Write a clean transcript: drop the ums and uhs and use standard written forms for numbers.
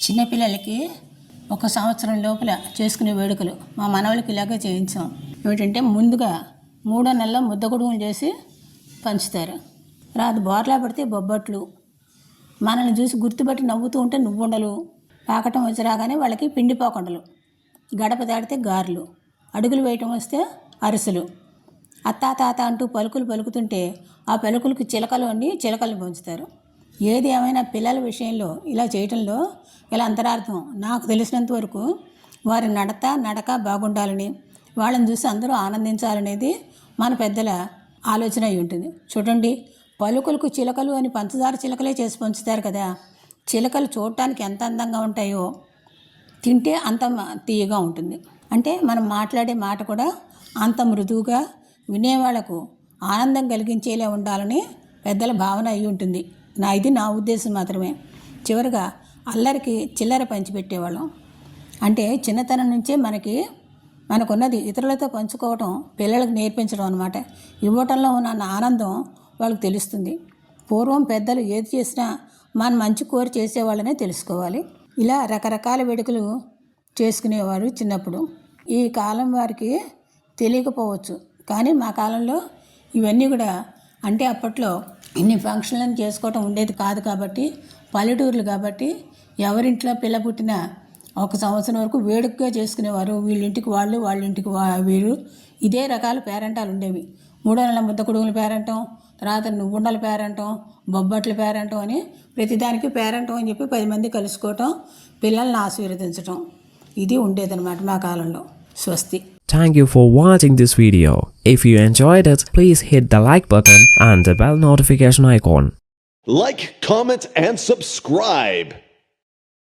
చిన్నపిల్లలకి 1 సంవత్సరం లోపల చేసుకునే వేడుకలు మా మనవళ్ళకి ఇలాగే చేయించాం. ఏమిటంటే ముందుగా 3వ నెలలో ముద్దగుడుగులు చేసి పంచుతారు. తర్వాత బోర్లా పడితే బొబ్బట్లు, మనల్ని చూసి గుర్తుపట్టి నవ్వుతూ ఉంటే నువ్వుండలు, పాకటం వచ్చి రాగానే వాళ్ళకి పిండి పాకుండలు, గడప దాటితే గారెలు, అడుగులు వేయటం వస్తే అరిసెలు, అత్తా తాత అంటూ పలుకులు పలుకుతుంటే ఆ పలుకులకు చిలకలు అండి చిలకలు పంచుతారు. ఏది ఏమైనా పిల్లల విషయంలో ఇలా చేయటంలో ఇలా అంతరార్థం నాకు తెలిసినంత వరకు వారి నడక బాగుండాలని, వాళ్ళని చూసి అందరూ ఆనందించాలనేది మన పెద్దల ఆలోచన అయి ఉంటుంది. చూడండి, పలుకులకు చిలకలు అని పంచదార చిలకలే చేసి పంచుతారు కదా. చిలకలు చూడటానికి ఎంత అందంగా ఉంటాయో తింటే అంత తీయగా ఉంటుంది. అంటే మనం మాట్లాడే మాట కూడా అంత మృదువుగా వినేవాళ్లకు ఆనందం కలిగించేలా ఉండాలని పెద్దల భావన అయి ఉంటుంది. ఇది నా ఉద్దేశం మాత్రమే. చివరిగా అల్లరికి చిల్లర పంచిపెట్టేవాళ్ళం. అంటే చిన్నతనం నుంచే మనకున్నది ఇతరులతో పంచుకోవటం పిల్లలకు నేర్పించడం అనమాట. ఇవ్వటంలో ఉన్న ఆనందం వాళ్ళకి తెలుస్తుంది. పూర్వం పెద్దలు ఏది చేసినా మన మంచి కోరి చేసేవాళ్ళనే తెలుసుకోవాలి. ఇలా రకరకాల వేడుకలు చేసుకునేవారు చిన్నప్పుడు. ఈ కాలం వారికి తెలియకపోవచ్చు, కానీ మా కాలంలో ఇవన్నీ కూడా అంటే అప్పట్లో ఇన్ని ఫంక్షన్లను చేసుకోవటం ఉండేది కాదు కాబట్టి, పల్లెటూర్లు కాబట్టి ఎవరింట్లో పిల్ల పుట్టినా 1 సంవత్సరం వరకు వేడుకగా చేసుకునేవారు. వీళ్ళింటికి వాళ్ళు, వాళ్ళింటికి వీరు, ఇదే రకాల పేరంటాలు ఉండేవి. 3వ నెల ముద్దకుడుగుల పేరంటం, తర్వాత నువ్వుండల పేరంటం, బొబ్బట్ల పేరంటం అని ప్రతిదానికి పేరంటం అని చెప్పి 10 మంది కలుసుకోవటం, పిల్లల్ని ఆశీర్వదించటం, ఇది ఉండేదన్నమాట మా కాలంలో. స్వస్తి. Thank you for watching this video. If you enjoyed it, please hit the like button and the bell notification icon. Like, comment, and subscribe.